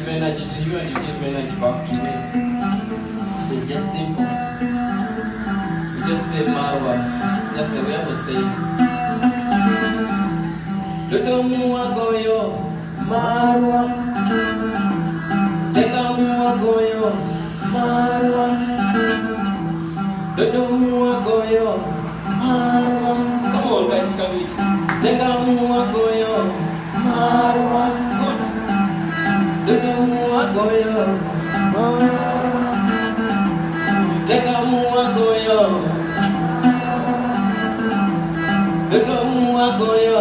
Energy to you and you give energy back to me. So it's just simple. You just say Marwa. That's the way I was saying. Dudumu agoyo Marwa. Tegamu agoyo Marwa. Dudumu agoyo Marwa. Come on guys, come with me. Tegamu agoyo Marwa. Good. Dudumu agoyo Tegamu agoyo Dudumu agoyo